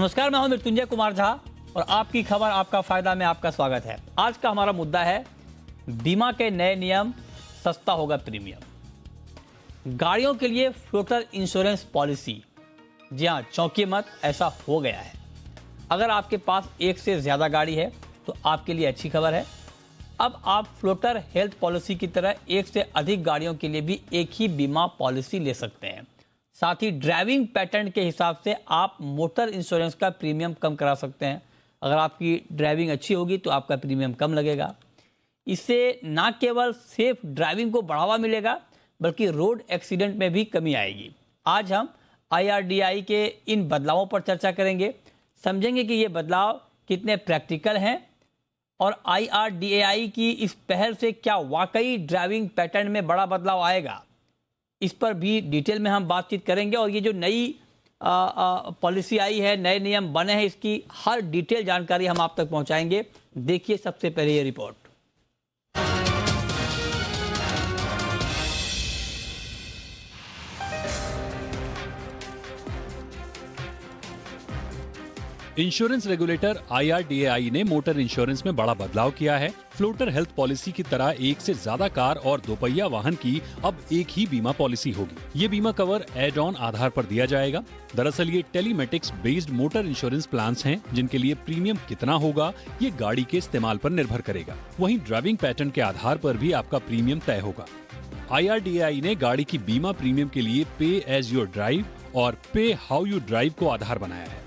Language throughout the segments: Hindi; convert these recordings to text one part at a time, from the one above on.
नमस्कार, मैं हूं मृत्युंजय कुमार झा और आपकी खबर आपका फायदा में आपका स्वागत है। आज का हमारा मुद्दा है बीमा के नए नियम, सस्ता होगा प्रीमियम। गाड़ियों के लिए फ्लोटर इंश्योरेंस पॉलिसी। जी हां, चौंकिए मत, ऐसा हो गया है। अगर आपके पास एक से ज्यादा गाड़ी है तो आपके लिए अच्छी खबर है। अब आप फ्लोटर हेल्थ पॉलिसी की तरह एक से अधिक गाड़ियों के लिए भी एक ही बीमा पॉलिसी ले सकते हैं। साथ ही ड्राइविंग पैटर्न के हिसाब से आप मोटर इंश्योरेंस का प्रीमियम कम करा सकते हैं। अगर आपकी ड्राइविंग अच्छी होगी तो आपका प्रीमियम कम लगेगा। इससे ना केवल सेफ ड्राइविंग को बढ़ावा मिलेगा बल्कि रोड एक्सीडेंट में भी कमी आएगी। आज हम IRDAI के इन बदलावों पर चर्चा करेंगे, समझेंगे कि ये बदलाव कितने प्रैक्टिकल हैं और IRDAI की इस पहल से क्या वाकई ड्राइविंग पैटर्न में बड़ा बदलाव आएगा। इस पर भी डिटेल में हम बातचीत करेंगे और ये जो नई पॉलिसी आई है, नए नियम बने हैं, इसकी हर डिटेल जानकारी हम आप तक पहुंचाएंगे। देखिए सबसे पहले ये रिपोर्ट। इंश्योरेंस रेगुलेटर IRDAI ने मोटर इंश्योरेंस में बड़ा बदलाव किया है। फ्लोटर हेल्थ पॉलिसी की तरह एक से ज्यादा कार और दोपहिया वाहन की अब एक ही बीमा पॉलिसी होगी। ये बीमा कवर एड ऑन आधार पर दिया जाएगा। दरअसल ये telematics based motor insurance plans हैं, जिनके लिए प्रीमियम कितना होगा ये गाड़ी के इस्तेमाल पर निर्भर करेगा। वहीं ड्राइविंग पैटर्न के आधार पर भी आपका प्रीमियम तय होगा। IRDAI ने गाड़ी की बीमा प्रीमियम के लिए पे एज योर ड्राइव और पे हाउ यू ड्राइव को आधार बनाया है।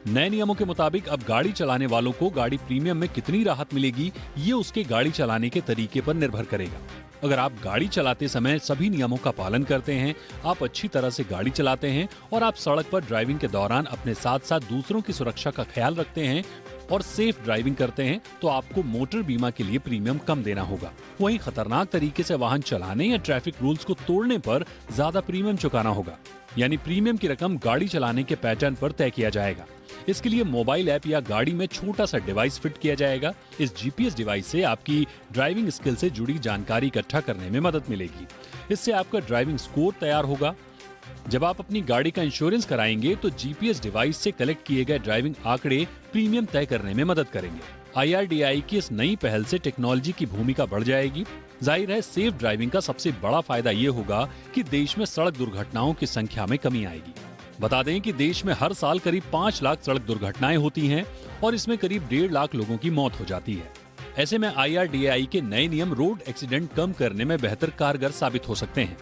नए नियमों के मुताबिक अब गाड़ी चलाने वालों को गाड़ी प्रीमियम में कितनी राहत मिलेगी ये उसके गाड़ी चलाने के तरीके पर निर्भर करेगा। अगर आप गाड़ी चलाते समय सभी नियमों का पालन करते हैं, आप अच्छी तरह से गाड़ी चलाते हैं और आप सड़क पर ड्राइविंग के दौरान अपने साथ साथ दूसरों की सुरक्षा का ख्याल रखते हैं और सेफ ड्राइविंग करते हैं, तो आपको मोटर बीमा के लिए प्रीमियम कम देना होगा। वहीं खतरनाक तरीके से वाहन चलाने या ट्रैफिक रूल्स को तोड़ने पर ज्यादा प्रीमियम चुकाना होगा। यानी प्रीमियम की रकम गाड़ी चलाने के पैटर्न पर तय किया जाएगा। इसके लिए मोबाइल ऐप या गाड़ी में छोटा सा डिवाइस फिट किया जाएगा। इस GPS डिवाइस से आपकी ड्राइविंग स्किल से जुड़ी जानकारी इकट्ठा करने में मदद मिलेगी। इससे आपका ड्राइविंग स्कोर तैयार होगा। जब आप अपनी गाड़ी का इंश्योरेंस कराएंगे तो GPS डिवाइस से कलेक्ट किए गए ड्राइविंग आंकड़े प्रीमियम तय करने में मदद करेंगे। IRDAI की इस नई पहल से टेक्नोलॉजी की भूमिका बढ़ जाएगी। जाहिर है, सेफ ड्राइविंग का सबसे बड़ा फायदा ये होगा कि देश में सड़क दुर्घटनाओं की संख्या में कमी आएगी। बता दें कि देश में हर साल करीब 5 लाख सड़क दुर्घटनाएं होती हैं और इसमें करीब 1.5 लाख लोगों की मौत हो जाती है। ऐसे में IRDAI के नए नियम रोड एक्सीडेंट कम करने में बेहतर कारगर साबित हो सकते हैं।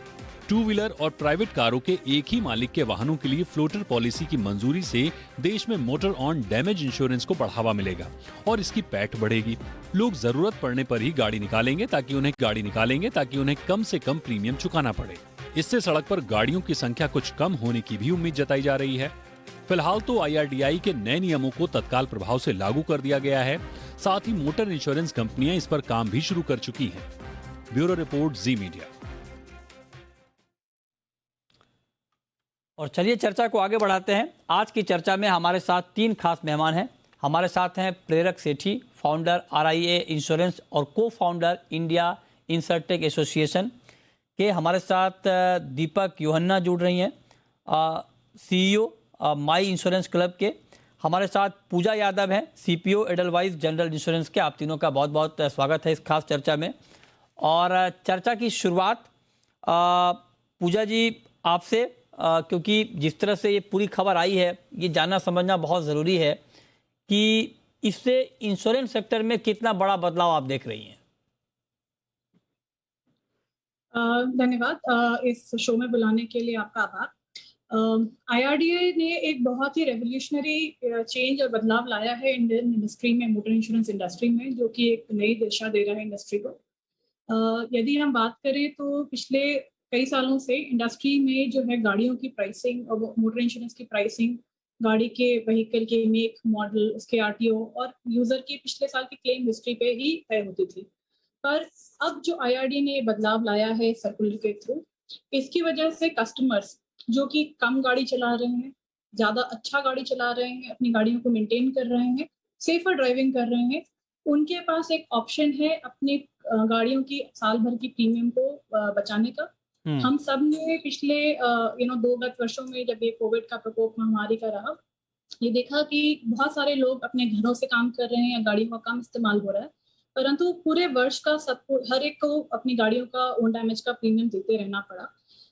2 व्हीलर और प्राइवेट कारों के एक ही मालिक के वाहनों के लिए फ्लोटर पॉलिसी की मंजूरी से देश में मोटर ऑन डैमेज इंश्योरेंस को बढ़ावा मिलेगा और इसकी पैठ बढ़ेगी। लोग जरूरत पड़ने पर ही गाड़ी निकालेंगे ताकि उन्हें कम से कम प्रीमियम चुकाना पड़े। इससे सड़क पर गाड़ियों की संख्या कुछ कम होने की भी उम्मीद जताई जा रही है। फिलहाल तो IRDAI के नए नियमों को तत्काल प्रभाव से लागू कर दिया गया है। साथ ही मोटर इंश्योरेंस कंपनियां इस पर काम भी शुरू कर चुकी हैं। ब्यूरो रिपोर्ट, जी मीडिया। और चलिए चर्चा को आगे बढ़ाते हैं। आज की चर्चा में हमारे साथ 3 खास मेहमान हैं। हमारे साथ हैं प्रेरक सेठी, फाउंडर RIA इंश्योरेंस और को फाउंडर इंडिया इंश्योरटेक एसोसिएशन के। हमारे साथ दीपक योहन्ना जुड़ रही हैं, CEO माई इंश्योरेंस क्लब के। हमारे साथ पूजा यादव हैं, CPO एडलवाइज जनरल इंश्योरेंस के। आप तीनों का बहुत बहुत स्वागत है इस खास चर्चा में। और चर्चा की शुरुआत पूजा जी आपसे, क्योंकि जिस तरह से ये पूरी खबर आई है, ये जानना समझना बहुत ज़रूरी है कि इससे इंश्योरेंस सेक्टर में कितना बड़ा बदलाव आप देख रही हैं। धन्यवाद। इस शो में बुलाने के लिए आपका आभार। IRDAI ने एक बहुत ही रेवोल्यूशनरी चेंज और बदलाव लाया है इंडियन इंडस्ट्री में, मोटर इंश्योरेंस इंडस्ट्री में, जो कि एक नई दिशा दे रहा है इंडस्ट्री को। यदि हम बात करें तो पिछले कई सालों से इंडस्ट्री में जो है गाड़ियों की प्राइसिंग और मोटर इंश्योरेंस की प्राइसिंग, गाड़ी के व्हीकल के मेक, मॉडल, उसके RTO और यूजर की पिछले साल की क्लेम हिस्ट्री पे ही तय होती थी। पर अब जो IRDAI ने बदलाव लाया है सर्कुलर के थ्रू, इसकी वजह से कस्टमर्स जो कि कम गाड़ी चला रहे हैं, ज़्यादा अच्छा गाड़ी चला रहे हैं, अपनी गाड़ियों को मेंटेन कर रहे हैं, सेफर ड्राइविंग कर रहे हैं, उनके पास एक ऑप्शन है अपनी गाड़ियों की साल भर की प्रीमियम को बचाने का। हम सब ने पिछले 2 गत वर्षों में, जब ये कोविड का प्रकोप महामारी का रहा, ये देखा कि बहुत सारे लोग अपने घरों से काम कर रहे हैं या गाड़ियों का कम इस्तेमाल हो रहा है, परंतु पूरे वर्ष का सबको हर एक को अपनी गाड़ियों का ओन डैमेज का प्रीमियम देते रहना पड़ा,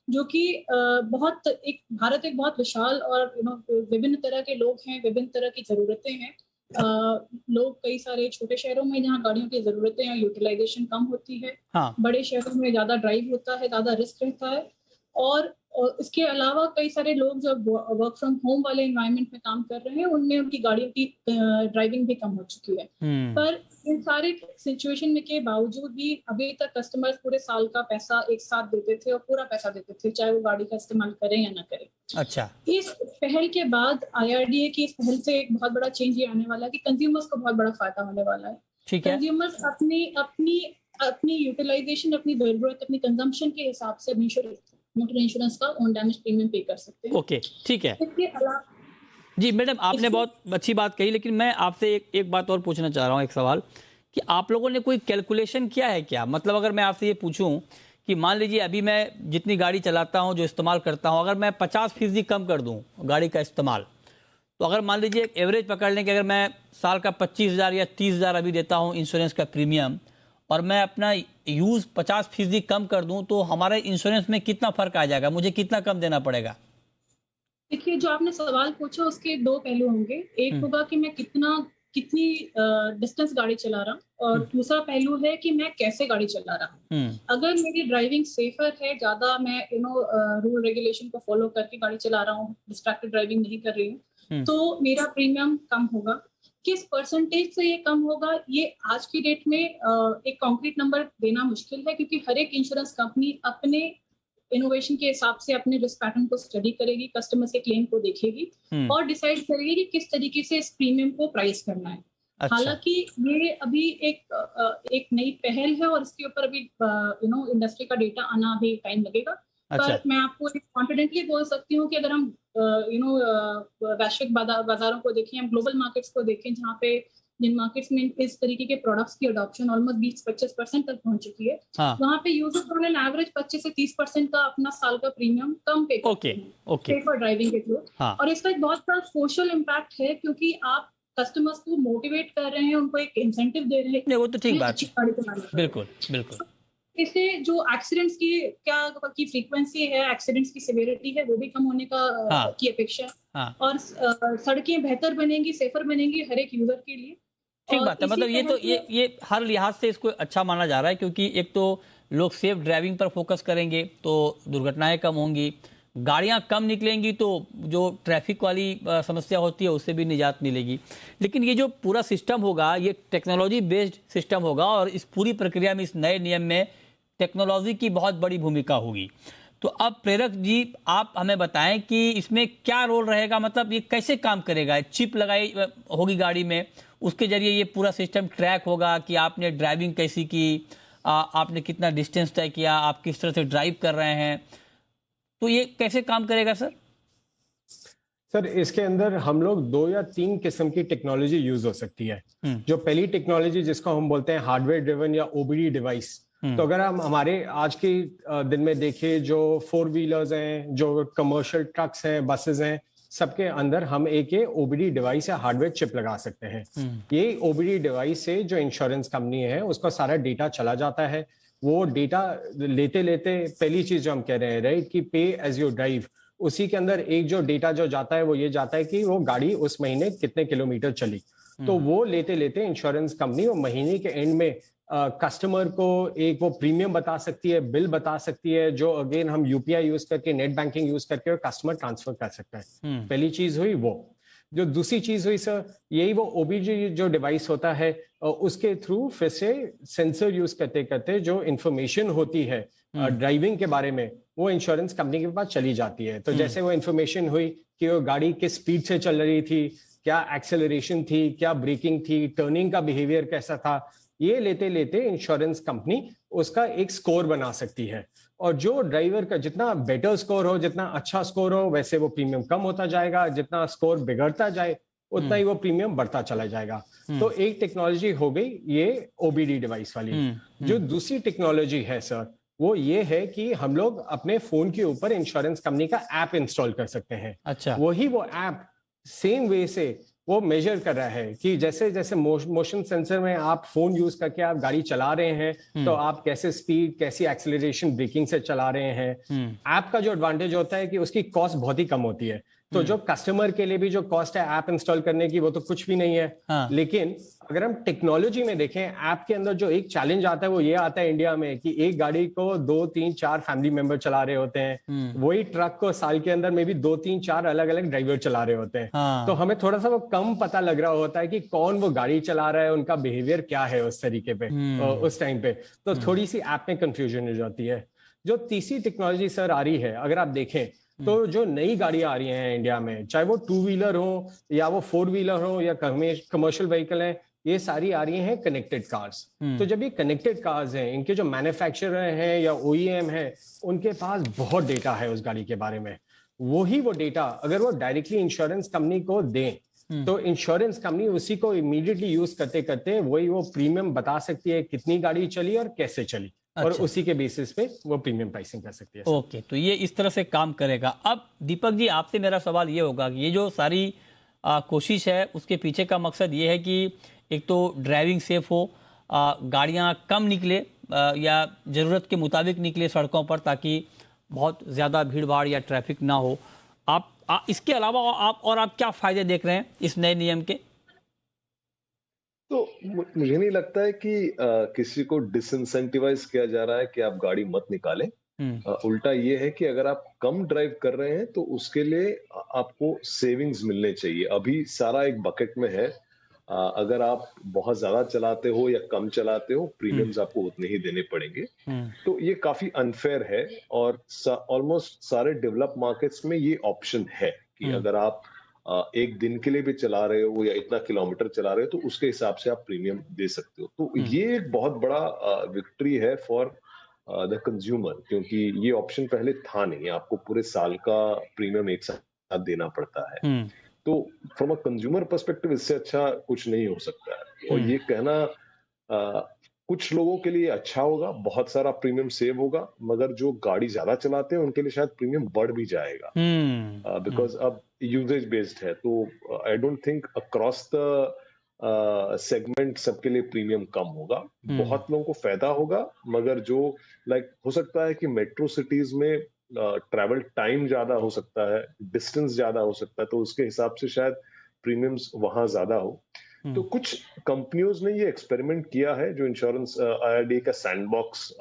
जो कि बहुत एक भारत एक बहुत विशाल और विभिन्न तरह के लोग हैं, विभिन्न तरह की ज़रूरतें हैं। लोग कई सारे छोटे शहरों में जहाँ गाड़ियों की ज़रूरतें हैं, यूटिलाइजेशन कम होती है, हाँ, बड़े शहरों में ज़्यादा ड्राइव होता है, ज़्यादा रिस्क रहता है, और इसके अलावा कई सारे लोग जो वर्क फ्रॉम होम वाले एनवायरनमेंट में काम कर रहे हैं, उनमें उनकी गाड़ियों की ड्राइविंग भी कम हो चुकी है। पर इन सारे सिचुएशन में के बावजूद भी अभी तक कस्टमर्स पूरे साल का पैसा एक साथ देते थे और पूरा पैसा देते थे, चाहे वो गाड़ी का इस्तेमाल करें या ना करें। अच्छा, इस पहल के बाद IRDA की इस पहल से एक बहुत बड़ा चेंज ये आने वाला है कि कंज्यूमर्स को बहुत बड़ा फायदा होने वाला है। ठीक है। कंज्यूमर्स अपनी यूटिलाइजेशन, अपनी जरूरत, अपनी कंजम्पशन के हिसाब से मोटर इंश्योरेंस का ऑन डैमेज प्रीमियम पे कर सकते हैं। ओके, ठीक है। इसके अलावा जी मैडम, आपने बहुत अच्छी बात कही, लेकिन मैं आपसे एक बात और पूछना चाह रहा हूँ, एक सवाल, कि आप लोगों ने कोई कैलकुलेशन किया है क्या? मतलब अगर मैं आपसे ये पूछूं कि मान लीजिए अभी मैं जितनी गाड़ी चलाता हूँ, जो इस्तेमाल करता हूँ, अगर मैं 50% कम कर दूँ गाड़ी का इस्तेमाल, तो अगर मान लीजिए एक एवरेज पकड़ लें कि अगर मैं साल का 25,000 या 30,000 अभी देता हूँ इंश्योरेंस का प्रीमियम, और मैं अपना यूज़ 50% कम कर दूं, तो हमारे इंश्योरेंस में कितना फर्क आ जाएगा? मुझे कितना कम देना पड़ेगा? देखिए, जो आपने सवाल पूछा उसके दो पहलू होंगे। एक होगा कि मैं कितनी डिस्टेंस गाड़ी चला रहा हूँ, और दूसरा पहलू है कि मैं कैसे गाड़ी चला रहा हूँ। अगर मेरी ड्राइविंग सेफर है, ज्यादा मैं रूल रेगुलेशन को फॉलो करके गाड़ी चला रहा हूँ, डिस्ट्रैक्टेड ड्राइविंग नहीं कर रही हूँ, तो मेरा प्रीमियम कम होगा। किस परसेंटेज से ये कम होगा, ये आज की डेट में एक कॉन्क्रीट नंबर देना मुश्किल है, क्योंकि हर एक इंश्योरेंस कंपनी अपने इनोवेशन के हिसाब से अपने रिस्क पैटर्न को स्टडी करेगी, कस्टमर्स के क्लेम को देखेगी और डिसाइड करेगी कि किस तरीके से इस प्रीमियम को प्राइस करना है। अच्छा। हालांकि ये अभी एक नई पहल है और इसके ऊपर अभी इंडस्ट्री का डेटा आना भी टाइम लगेगा। अच्छा। पर मैं आपको कॉन्फिडेंटली बोल सकती हूँ कि अगर हम वैश्विक बाजारों को देखें, हम ग्लोबल मार्केट्स को देखें, जहाँ पे जिन मार्केट्स में इस तरीके के प्रोडक्ट्स की अडॉप्शन ऑलमोस्ट 20-25% तक पहुंच चुकी है, हाँ। वहाँ पे यूजर्स ऑन एन एवरेज 25 से 30% का अपना साल का प्रीमियम कम पे करते हैं सेफर ड्राइविंग के थ्रू, हाँ। और इसका एक बहुत बड़ा सोशल इम्पैक्ट है, क्योंकि आप कस्टमर्स को मोटिवेट कर रहे हैं, उनको एक इंसेंटिव दे रहे हैं। वो तो ठीक बात है, बिल्कुल बिल्कुल। इससे जो एक्सीडेंट्स की फ्रीक्वेंसी है, एक्सीडेंट्स की सिवियरिटी है, वो भी कम होने का हाँ। की अपेक्षा है, हाँ। और सड़कें बेहतर बनेंगी, सेफर बनेंगी हर एक यूजर के लिए। ठीक बात है, मतलब ये हर लिहाज से इसको अच्छा माना जा रहा है, क्योंकि एक तो लोग सेफ ड्राइविंग पर फोकस करेंगे तो दुर्घटनाएं कम होंगी, गाड़ियां कम निकलेंगी तो जो ट्रैफिक वाली समस्या होती है उससे भी निजात मिलेगी। लेकिन ये जो पूरा सिस्टम होगा, ये टेक्नोलॉजी बेस्ड सिस्टम होगा, और इस पूरी प्रक्रिया में, इस नए नियम में टेक्नोलॉजी की बहुत बड़ी भूमिका होगी। तो अब प्रेरक जी, आप हमें बताएं कि इसमें क्या रोल रहेगा, मतलब ये कैसे काम करेगा? चिप लगाई होगी गाड़ी में, उसके जरिए ये पूरा सिस्टम ट्रैक होगा कि आपने ड्राइविंग कैसी की, आपने कितना डिस्टेंस तय किया, आप किस तरह से ड्राइव कर रहे हैं, तो ये कैसे काम करेगा सर? सर, इसके अंदर हम लोग 2 या 3 किस्म की टेक्नोलॉजी यूज हो सकती है। जो पहली टेक्नोलॉजी जिसको हम बोलते हैं हार्डवेयर ड्रिवन या OBD डिवाइस, तो अगर हम हमारे आज के दिन में देखें, जो 4 व्हीलर्स हैं, जो कमर्शियल ट्रक्स हैं, बसेस हैं, सबके अंदर हम एक OBD डिवाइस या हार्डवेयर चिप लगा सकते हैं। ये OBD डिवाइस से जो इंश्योरेंस कंपनी है उसका सारा डेटा चला जाता है। वो डेटा लेते लेते पहली चीज जो हम कह रहे हैं, राइट, कि पे एज यू ड्राइव, उसी के अंदर एक जो डेटा जो जाता है वो ये जाता है कि वो गाड़ी उस महीने कितने किलोमीटर चली। तो वो लेते लेते इंश्योरेंस कंपनी वो महीने के एंड में कस्टमर को एक वो प्रीमियम बता सकती है, बिल बता सकती है, जो अगेन हम UPI यूज करके, नेट बैंकिंग यूज करके कस्टमर ट्रांसफर कर सकता है। पहली चीज हुई वो। जो दूसरी चीज हुई सर, यही वो OBD जो डिवाइस होता है, उसके थ्रू फिर से सेंसर यूज करते करते जो इंफॉर्मेशन होती है ड्राइविंग के बारे में, वो इंश्योरेंस कंपनी के पास चली जाती है। तो जैसे वो इंफॉर्मेशन हुई कि वो गाड़ी किस स्पीड से चल रही थी, क्या एक्सेलरेशन थी, क्या ब्रेकिंग थी, टर्निंग का बिहेवियर कैसा था, ये लेते लेते इंश्योरेंस कंपनी उसका एक स्कोर बना सकती है। और जो ड्राइवर का जितना बेटर स्कोर हो, जितना अच्छा स्कोर हो, वैसे वो प्रीमियम कम होता जाएगा, जितना स्कोर बिगड़ता जाए उतना ही वो प्रीमियम बढ़ता चला जाएगा। तो एक टेक्नोलॉजी हो गई ये OBD डिवाइस वाली। जो दूसरी टेक्नोलॉजी है सर, वो ये है कि हम लोग अपने फोन के ऊपर इंश्योरेंस कंपनी का ऐप इंस्टॉल कर सकते हैं। अच्छा। वही वो ऐप सेम वे से वो मेजर कर रहा है कि जैसे जैसे मोशन सेंसर में आप फोन यूज करके आप गाड़ी चला रहे हैं तो आप कैसे स्पीड, कैसी एक्सेलरेशन, ब्रेकिंग से चला रहे हैं। ऐप का जो एडवांटेज होता है कि उसकी कॉस्ट बहुत ही कम होती है। तो जो कस्टमर के लिए भी जो कॉस्ट है ऐप इंस्टॉल करने की, वो तो कुछ भी नहीं है। हाँ। लेकिन अगर हम टेक्नोलॉजी में देखें, ऐप के अंदर जो एक चैलेंज आता है वो ये आता है इंडिया में कि एक गाड़ी को 2, 3, 4 फैमिली मेंबर चला रहे होते हैं। वही ट्रक को साल के अंदर में भी 2, 3, 4 अलग अलग ड्राइवर चला रहे होते हैं। हाँ। तो हमें थोड़ा सा वो कम पता लग रहा होता है कि कौन वो गाड़ी चला रहा है, उनका बिहेवियर क्या है उस तरीके पे, उस टाइम पे। तो थोड़ी सी ऐप में कंफ्यूजन हो जाती है। जो तीसरी टेक्नोलॉजी सर आ रही है, अगर आप देखें तो जो नई गाड़ियां आ रही हैं इंडिया में, चाहे वो 2 व्हीलर हो या वो 4 व्हीलर हो या कमर्शियल व्हीकल है, ये सारी आ रही हैं कनेक्टेड कार्स। तो जब ये कनेक्टेड कार्स हैं, इनके जो मैन्युफैक्चरर हैं या OEM है, उनके पास बहुत डेटा है उस गाड़ी के बारे में। वही वो डेटा अगर वो डायरेक्टली इंश्योरेंस कंपनी को दें तो इंश्योरेंस कंपनी उसी को इमीडिएटली यूज करते करते वही वो प्रीमियम बता सकती है कितनी गाड़ी चली और कैसे चली। और अच्छा। उसी के बेसिस पे वो प्रीमियम प्राइसिंग कर सकती है। ओके, तो ये इस तरह से काम करेगा। अब दीपक जी, आपसे मेरा सवाल ये होगा कि ये जो सारी कोशिश है उसके पीछे का मकसद ये है कि एक तो ड्राइविंग सेफ हो, गाड़ियां कम निकले या ज़रूरत के मुताबिक निकले सड़कों पर, ताकि बहुत ज़्यादा भीड़ भाड़ या ट्रैफिक ना हो। आप इसके अलावा आप क्या फ़ायदे देख रहे हैं इस नए नियम के? तो मुझे नहीं लगता है कि किसी को डिसइंसेंटिवाइज किया जा रहा है कि आप गाड़ी मत निकालें। उल्टा ये है कि अगर आप कम ड्राइव कर रहे हैं तो उसके लिए आपको सेविंग्स मिलने चाहिए। अभी सारा एक बकेट में है। अगर आप बहुत ज्यादा चलाते हो या कम चलाते हो, प्रीमियम्स आपको उतने ही देने पड़ेंगे। तो ये काफी अनफेयर है और ऑलमोस्ट सारे डेवलप मार्केट्स में ये ऑप्शन है कि अगर आप एक दिन के लिए भी चला रहे हो या इतना किलोमीटर चला रहे हो तो उसके हिसाब से आप प्रीमियम दे सकते हो। तो ये एक बहुत बड़ा विक्ट्री है फॉर द कंज्यूमर, क्योंकि ये ऑप्शन पहले था नहीं। आपको पूरे साल का प्रीमियम एक साथ देना पड़ता है। तो फ्रॉम अ कंज्यूमर पर्सपेक्टिव इससे अच्छा कुछ नहीं हो सकता है। और ये कहना कुछ लोगों के लिए अच्छा होगा, बहुत सारा प्रीमियम सेव होगा, मगर जो गाड़ी ज्यादा चलाते हैं उनके लिए शायद प्रीमियम बढ़ भी जाएगा, बिकॉज अब यूजेज बेस्ड है। तो I don't think across the segment सबके लिए प्रीमियम कम होगा। बहुत लोगों को फायदा होगा, मगर जो हो सकता है कि मेट्रो सिटीज में ट्रैवल टाइम ज्यादा हो सकता है, डिस्टेंस ज्यादा हो सकता है, तो उसके हिसाब से शायद प्रीमियम्स वहां ज्यादा हो। तो कुछ कंपनियों ने ये एक्सपेरिमेंट किया है, जो इंश्योरेंस IRDA का सैंडबॉक्स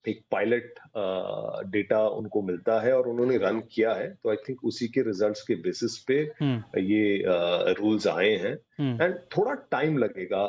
एक पायलट डेटा उनको मिलता है और उन्होंने रन किया है। तो आई थिंक उसी के रिजल्ट्स के बेसिस पे ये रूल्स आए हैं। एंड थोड़ा टाइम लगेगा।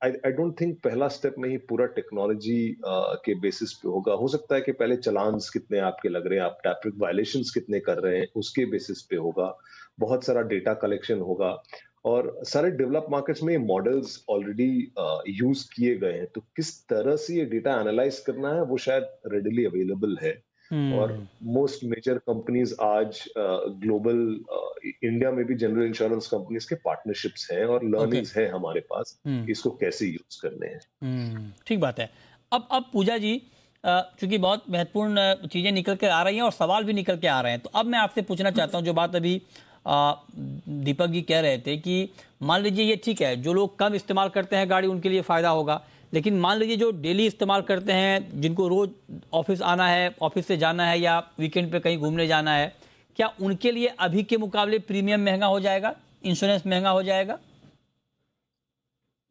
आई डोंट थिंक पहला स्टेप में ही पूरा टेक्नोलॉजी के बेसिस पे होगा। हो सकता है कि पहले चलान्स कितने आपके लग रहे हैं, आप ट्रैफिक वायलेशंस कितने कर रहे हैं, उसके बेसिस पे होगा। बहुत सारा डेटा कलेक्शन होगा और सारे डेवलप मार्केट्स में ये मॉडल्स ऑलरेडी यूज किए गए हैं। तो किस तरह से ये डेटा एनालाइज करना है वो शायद रेडिली अवेलेबल है। और मोस्ट मेजर कंपनीज आज ग्लोबल इंडिया में भी जनरल इंश्योरेंस कंपनीज के पार्टनरशिप्स हैं और लर्निंग्स हैं हमारे पास, इसको कैसे यूज करने हैं। ठीक बात है। अब पूजा जी, चूंकि बहुत महत्वपूर्ण चीजें निकल के आ रही हैं और सवाल भी निकल के आ रहे हैं, तो अब मैं आपसे पूछना चाहता हूं, जो बात अभी दीपक जी कह रहे थे कि मान लीजिए ये ठीक है, जो लोग कम इस्तेमाल करते हैं गाड़ी उनके लिए फ़ायदा होगा, लेकिन मान लीजिए जो डेली इस्तेमाल करते हैं, जिनको रोज़ ऑफिस आना है, ऑफिस से जाना है या वीकेंड पे कहीं घूमने जाना है, क्या उनके लिए अभी के मुकाबले प्रीमियम महंगा हो जाएगा, इंश्योरेंस महंगा हो जाएगा?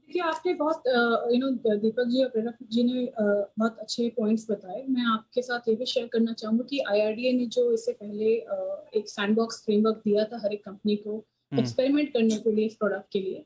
देखिए, आपने बहुत दीपक जी और प्रेरक जी ने बहुत अच्छे पॉइंट्स बताए। मैं आपके साथ ये भी शेयर करना चाहूँगी कि IRDA ने जो इससे पहले एक सैंडबॉक्स फ्रेमवर्क दिया था हर एक कंपनी को एक्सपेरिमेंट करने के लिए, इस प्रोडक्ट के लिए।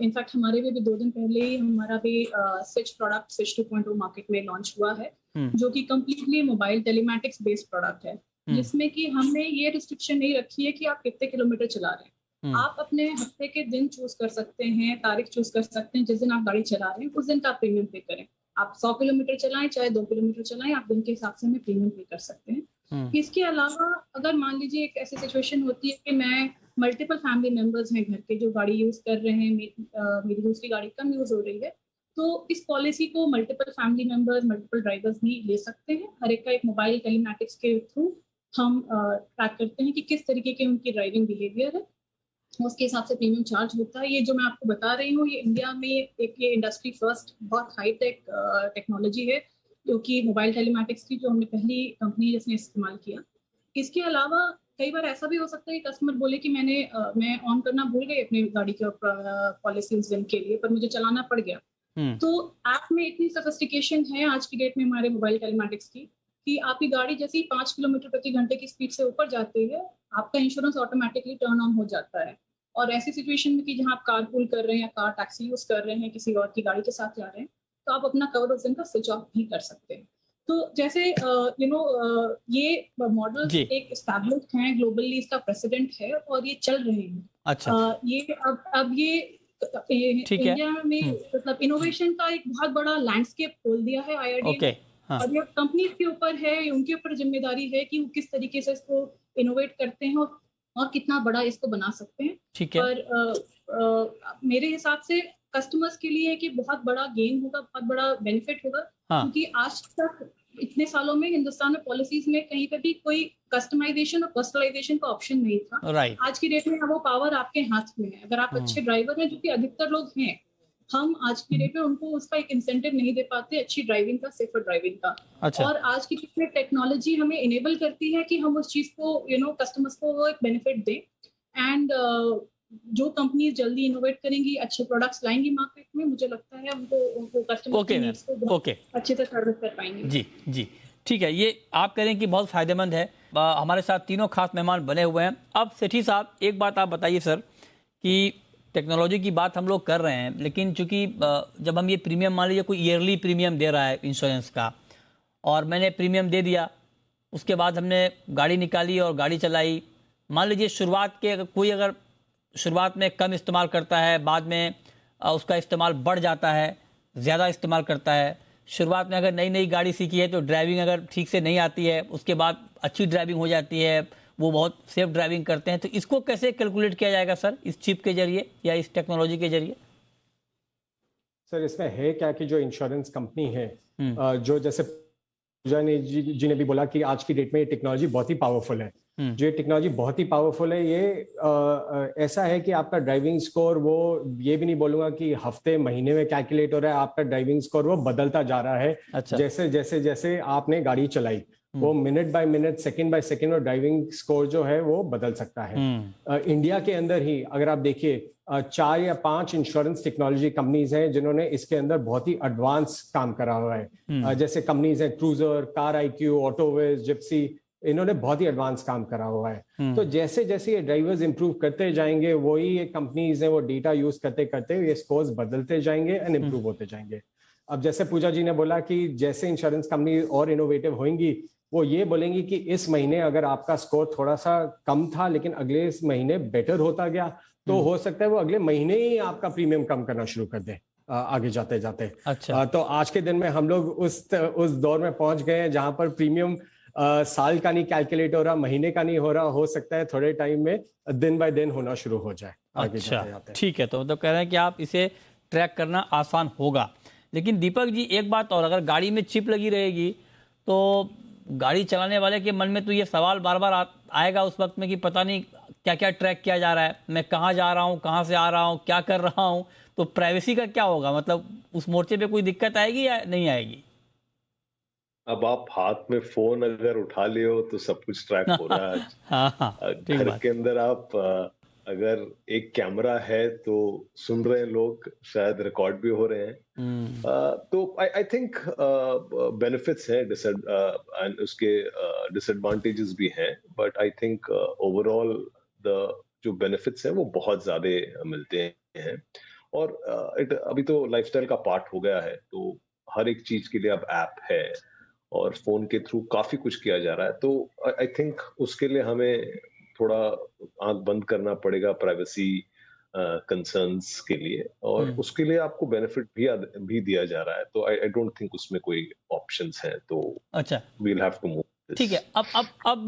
इनफैक्ट हमारे भी 2 दिन पहले ही हमारा भी स्विच प्रोडक्ट स्विच 2.0 मार्केट में लॉन्च हुआ है, जो कि completely mobile telematics based product है, जिसमें कि हमने ये रिस्ट्रिक्शन नहीं रखी है कि आप कितने किलोमीटर चला रहे हैं। आप अपने हफ्ते के दिन चूज कर सकते हैं, तारीख चूज कर सकते हैं, जिस दिन आप गाड़ी चला रहे हैं उस दिन का प्रीमियम पे करें। आप 100 किलोमीटर चलाएं चाहे 2 किलोमीटर चलाएं, आप दिन के हिसाब से हमें प्रीमियम पे कर सकते हैं। इसके अलावा अगर मान लीजिए एक ऐसी सिचुएशन होती है कि मैं मल्टीपल फैमिली मेंबर्स हैं घर के जो गाड़ी यूज कर रहे हैं, मेरी दूसरी गाड़ी कम यूज हो रही है, तो इस पॉलिसी को multiple family members, multiple drivers भी ले सकते हैं। हर एक का एक मोबाइल टेलीमैटिक्स के थ्रू हम ट्रैक करते हैं कि किस तरीके के उनकी ड्राइविंग बिहेवियर है, उसके हिसाब से प्रीमियम चार्ज होता है। ये जो मैं आपको बता रही हूँ, ये इंडिया में एक ये इंडस्ट्री फर्स्ट बहुत हाईटेक टेक्नोलॉजी है, जो कि मोबाइल टेलीमैटिक्स की जो हमने पहली कंपनी जिसने इस्तेमाल किया। इसके अलावा कई बार ऐसा भी हो सकता है कि कस्टमर बोले कि मैं ऑन करना भूल गई अपनी गाड़ी के पॉलिसी उस दिन के लिए, पर मुझे चलाना पड़ गया। तो ऐप में इतनी सोफिस्टिकेशन है आज की डेट में हमारे मोबाइल टेलीमैटिक्स की कि आपकी गाड़ी जैसे ही 5 किलोमीटर प्रति घंटे की स्पीड से ऊपर जाती है, आपका इंश्योरेंस ऑटोमेटिकली टर्न ऑन हो जाता है। और ऐसी सिचुएशन में कि जहां आप कार पूल कर रहे हैं या कार टैक्सी यूज कर रहे हैं, किसी और की गाड़ी के साथ जा रहे हैं, तो आप अपना कवर उस दिन का स्विच ऑफ भी कर सकते हैं। तो जैसे ये मॉडल एक एस्टैब्लिश्ड हैं ग्लोबली, इसका प्रेसिडेंट है और ये चल रहे हैं। अच्छा, ये अब ये इंडिया में मतलब इनोवेशन का एक बहुत बड़ा लैंडस्केप खोल दिया है IRDA ने। और ये कंपनी के ऊपर है, उनके ऊपर जिम्मेदारी है कि वो किस तरीके से इसको इनोवेट करते हैं और कितना बड़ा इसको बना सकते हैं। ठीक है। और मेरे हिसाब से कस्टमर्स के लिए कि बहुत बड़ा गेन होगा, बहुत बड़ा बेनिफिट होगा। क्योंकि आज तक इतने सालों में हिंदुस्तान में पॉलिसीज में कहीं पे भी कोई कस्टमाइजेशन और पर्सनलाइजेशन का ऑप्शन नहीं था। आज की डेट में वो पावर आपके हाथ में है। अगर आप अच्छे ड्राइवर हैं, जो कि अधिकतर लोग हैं, हम आज की डेट में उनको उसका एक इंसेंटिव नहीं दे पाते अच्छी ड्राइविंग का, सेफर ड्राइविंग का। अच्छा। और आज की डेट में टेक्नोलॉजी हमें इनेबल करती है कि हम उस चीज को कस्टमर्स को वो एक बेनिफिट दें। एंड जो कंपनीज जल्दी इनोवेट करेंगी, अच्छे प्रोडक्ट्स लाएंगी मार्केट में, मुझे लगता है उनको कस्टमर की नीड्स को अच्छे से सर्विस कर पाएंगे। जी ठीक है, ये आप कह रहे हैं कि बहुत फायदेमंद है। हमारे साथ तीनों खास मेहमान बने हुए हैं। अब सेठी साहब, एक बात आप बताइए सर कि टेक्नोलॉजी की बात हम लोग कर रहे हैं, लेकिन चूंकि जब हम ये प्रीमियम, मान लीजिए कोई ईयरली प्रीमियम दे रहा है इंश्योरेंस का, और मैंने प्रीमियम दे दिया, उसके बाद हमने गाड़ी निकाली और गाड़ी चलाई, मान लीजिए अगर शुरुआत में कम इस्तेमाल करता है, बाद में उसका इस्तेमाल बढ़ जाता है, ज़्यादा इस्तेमाल करता है। शुरुआत में अगर नई गाड़ी सीखी है तो ड्राइविंग अगर ठीक से नहीं आती है, उसके बाद अच्छी ड्राइविंग हो जाती है, वो बहुत सेफ ड्राइविंग करते हैं। तो इसको कैसे कैलकुलेट किया जाएगा सर, इस चिप के जरिए या इस टेक्नोलॉजी के जरिए? सर इसमें है क्या कि जो इंश्योरेंस कंपनी है, जो जैसे पूजा जी ने भी बोला कि आज की डेट में ये टेक्नोलॉजी बहुत ही पावरफुल है। जो ये टेक्नोलॉजी बहुत ही पावरफुल है, ये ऐसा है कि आपका ड्राइविंग स्कोर, वो ये भी नहीं बोलूंगा कि हफ्ते महीने में कैलकुलेट हो रहा है, आपका ड्राइविंग स्कोर वो बदलता जा रहा है। अच्छा। जैसे आपने गाड़ी चलाई, वो minute by minute, second by second, और ड्राइविंग स्कोर जो है वो बदल सकता है। इंडिया के अंदर ही अगर आप देखिए 4 या 5 इंश्योरेंस टेक्नोलॉजी कंपनीज हैं जिन्होंने इसके अंदर बहुत ही एडवांस काम करा हुआ है। जैसे कंपनीज हैं क्रूजर, कार IQ, ऑटोवेज, जिप्सी, इन्होंने बहुत ही एडवांस काम करा हुआ है। तो जैसे जैसे ये ड्राइवर्स इंप्रूव करते जाएंगे, वही ये कंपनीज हैं वो डेटा यूज करते करते ये स्कोर्स बदलते जाएंगे एंड इंप्रूव होते जाएंगे। अब जैसे पूजा जी ने बोला कि जैसे इंश्योरेंस कंपनी और इनोवेटिव होंगी, वो ये बोलेंगी कि इस महीने अगर आपका स्कोर थोड़ा सा कम था लेकिन अगले इस महीने बेटर होता गया, तो हो सकता है वो अगले महीने ही आपका प्रीमियम कम करना शुरू कर दे आगे जाते जाते। अच्छा। तो आज के दिन में हम लोग उस दौर में पहुंच गए हैं जहां पर प्रीमियम साल का नहीं कैलकुलेट हो रहा, महीने का नहीं हो रहा, हो सकता है थोड़े टाइम में दिन बाय दिन होना शुरू हो जाए आगे जाते जाते। ठीक है, तो मतलब कह रहे हैं कि आप इसे ट्रैक करना आसान होगा। लेकिन दीपक जी, एक बात और, अगर गाड़ी में चिप लगी रहेगी तो गाड़ी चलाने वाले के मन में तो ये सवाल बार बार आएगा उस वक्त में कि पता नहीं क्या क्या ट्रैक किया जा रहा है, मैं कहाँ जा रहा हूँ, कहाँ से आ रहा हूँ, क्या कर रहा हूँ। तो प्राइवेसी का क्या होगा, मतलब उस मोर्चे पे कोई दिक्कत आएगी या नहीं आएगी? अब आप हाथ में फोन अगर उठा लिए हो तो सब कुछ ट्रैक हो रहा है। हाँ, घर के अंदर आप अगर एक कैमरा है तो सुन रहे हैं लोग, शायद रिकॉर्ड भी हो रहे हैं। तो आई थिंक बेनिफिट्स हैं, उसके डिसएडवांटेजेस भी हैं, बट आई थिंक ओवरऑल जो बेनिफिट्स हैं वो बहुत ज्यादा मिलते हैं। और अभी तो लाइफस्टाइल का पार्ट हो गया है, तो हर एक चीज के लिए अब ऐप है और फोन के थ्रू काफी कुछ किया जा रहा है। तो आई थिंक उसके लिए हमें थोड़ा आंख बंद करना पड़ेगा प्राइवेसी कंसर्न्स के लिए, और उसके लिए आपको बेनिफिट भी दिया जा रहा है। तो आई डोंट थिंक उसमें कोई ऑप्शंस हैं। तो अच्छा, we will have to move. ठीक है। अब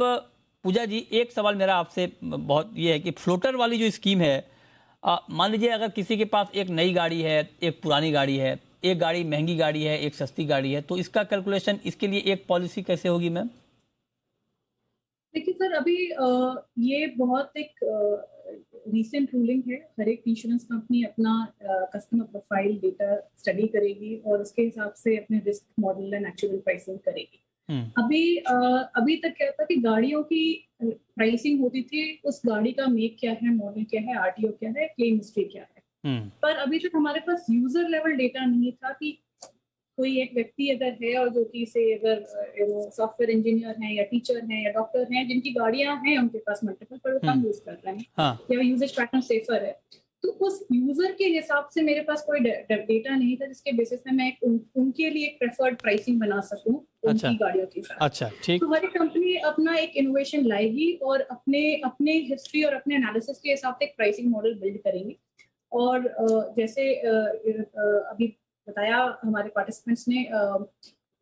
पूजा जी, एक सवाल मेरा आपसे बहुत ये है कि फ्लोटर वाली जो स्कीम है, मान लीजिए अगर किसी के पास एक नई गाड़ी है, एक पुरानी गाड़ी है, एक गाड़ी महंगी गाड़ी है, एक सस्ती गाड़ी है, तो इसका कैलकुलेशन, इसके लिए एक पॉलिसी कैसे होगी मैम? देखिए सर, अभी ये बहुत एक रीसेंट रूलिंग है। हर एक इंश्योरेंस कंपनी अपना कस्टमर प्रोफाइल डेटा स्टडी करेगी और उसके हिसाब से अपने risk model and actual pricing करेगी। अभी तक क्या था कि गाड़ियों की प्राइसिंग होती थी, उस गाड़ी का मेक क्या है, मॉडल क्या है, आरटीओ क्या है, क्लेम हिस्ट्री क्या है। पर अभी तक हमारे पास यूजर लेवल डेटा नहीं था कि कोई एक व्यक्ति अगर है और जो कि से अगर सॉफ्टवेयर इंजीनियर है या टीचर है या डॉक्टर हैं जिनकी गाड़ियां हैं उनके पास मल्टीपल पर वो कम यूज कर रहे हैं या यूजेज पैटर्न सेफर है, तो उस यूजर के हिसाब से मेरे पास कोई डेटा नहीं था जिसके बेसिस पे मैं उनके लिए एक प्रेफर्ड प्राइसिंग बना सकूं उनकी गाड़ियों के साथ। अच्छा, ठीक। तो हर एक कंपनी अपना एक इनोवेशन लाएगी और अपने हिस्ट्री और अपने एनालिसिस के हिसाब से एक प्राइसिंग मॉडल बिल्ड करेंगी। और जैसे अभी बताया हमारे पार्टिसिपेंट्स ने,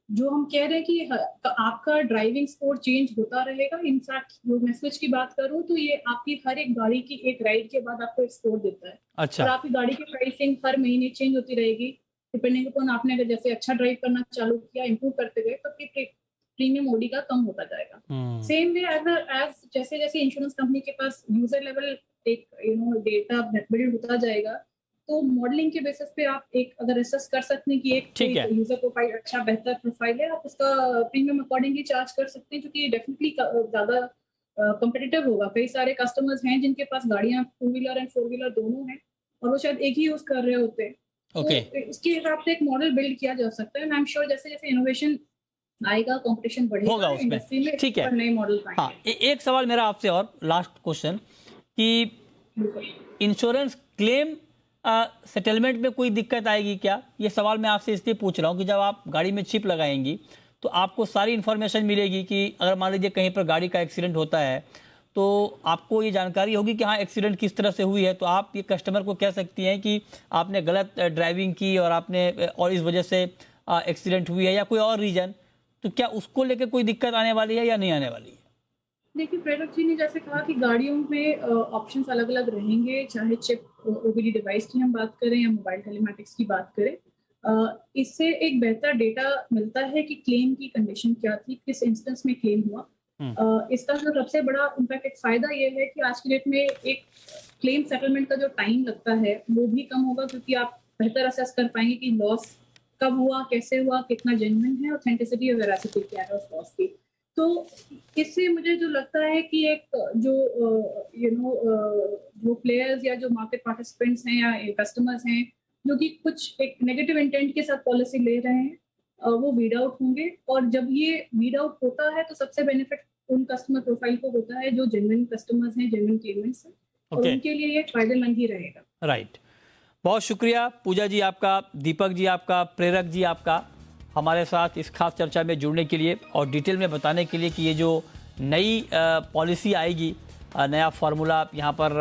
जो हम कह रहे हैं कि आपका ड्राइविंग स्कोर चेंज होता रहेगा। इनफैक्ट जो मैसेज की बात करूं तो ये आपकी हर एक गाड़ी की एक राइड के बाद आपको एक स्कोर देता है। अच्छा। और आपकी गाड़ी की प्राइसिंग हर महीने चेंज होती रहेगी डिपेंडिंग अपॉन आपने अगर जैसे अच्छा ड्राइव करना चालू किया, इंप्रूव करते गए, तो प्रीमियम ओडी का कम होता जाएगा। सेम वे एज जैसे जैसे इंश्योरेंस कंपनी के पास यूजर लेवल एक डेटा बिल्ड होता जाएगा, तो मॉडलिंग के बेसिस पे आप एक अगर असेस कर सकते हैं कि एक यूजर प्रोफाइल अच्छा बेहतर प्रोफाइल है, आप उसका प्रीमियम अकॉर्डिंगली चार्ज कर सकते हैं, क्योंकि डेफिनेटली ज्यादा कॉम्पिटिटिव होगा। कई सारे कस्टमर्स हैं जिनके पास गाड़ियां 2 व्हीलर एंड 4 व्हीलर दोनों हैं और वो शायद एक ही यूज कर रहे होते हैं। तो इसके हिसाब से एक मॉडल बिल्ड किया जा सकता है। आई एम श्योर जैसे जैसे इनोवेशन आएगा, कंपटीशन बढ़ेगा, होगा उसमें। इंडस्ट्री में ठीक है, नए मॉडल आएंगे। हाँ, एक सवाल मेरा आपसे और लास्ट क्वेश्चन कि इंश्योरेंस क्लेम सेटलमेंट में कोई दिक्कत आएगी क्या? ये सवाल मैं आपसे इसलिए पूछ रहा हूँ कि जब आप गाड़ी में चिप लगाएंगी तो आपको सारी इन्फॉर्मेशन मिलेगी कि अगर मान लीजिए कहीं पर गाड़ी का एक्सीडेंट होता है तो आपको ये जानकारी होगी कि हाँ एक्सीडेंट किस तरह से हुई है। तो आप ये कस्टमर को कह सकती हैं कि आपने गलत ड्राइविंग की और इस वजह से एक्सीडेंट हुई है या कोई और रीजन, तो क्या उसको लेकर कोई दिक्कत आने वाली है या नहीं आने वाली है? देखिए, प्रेरक जी ने जैसे कहा कि गाड़ियों में ऑप्शंस अलग अलग रहेंगे, चाहे चिप ओबीडी डिवाइस की हम बात करें या मोबाइल टेलीमेटिक्स की बात करें। इससे एक बेहतर डेटा मिलता है कि क्लेम की कंडीशन क्या थी, किस इंस्टेंस में क्लेम हुआ। इसका जो सबसे बड़ा इम्पैक्ट एक फायदा ये है कि आज की डेट में एक क्लेम सेटलमेंट का जो टाइम लगता है वो भी कम होगा, क्योंकि आप बेहतर असेस कर पाएंगे कि लॉस कब हुआ, कैसे हुआ, कितना जेन्युइन है, ऑथेंटिसिटी और वेरासिटी क्या है उस लॉस की। तो इससे मुझे जो लगता है कि एक जो प्लेयर्स या जो मार्केट पार्टिसिपेंट्स हैं या कस्टमर्स हैं जो कि कुछ एक नेगेटिव इंटेंट के साथ पॉलिसी ले रहे हैं, वो वीड आउट होंगे। और जब ये वीड आउट होता है तो सबसे बेनिफिट उन कस्टमर प्रोफाइल को होता है जो जेन्युइन कस्टमर्स हैं, जेन्युइन क्लेमेंट्स हैं, और उनके लिए ये फायदेमंद ही रहेगा। राइट, बहुत शुक्रिया पूजा जी आपका, दीपक जी आपका, प्रेरक जी आपका हमारे साथ इस खास चर्चा में जुड़ने के लिए और डिटेल में बताने के लिए कि ये जो नई पॉलिसी आएगी, नया फार्मूला यहाँ पर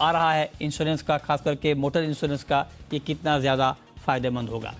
आ रहा है इंश्योरेंस का, खास करके मोटर इंश्योरेंस का, ये कितना ज़्यादा फ़ायदेमंद होगा।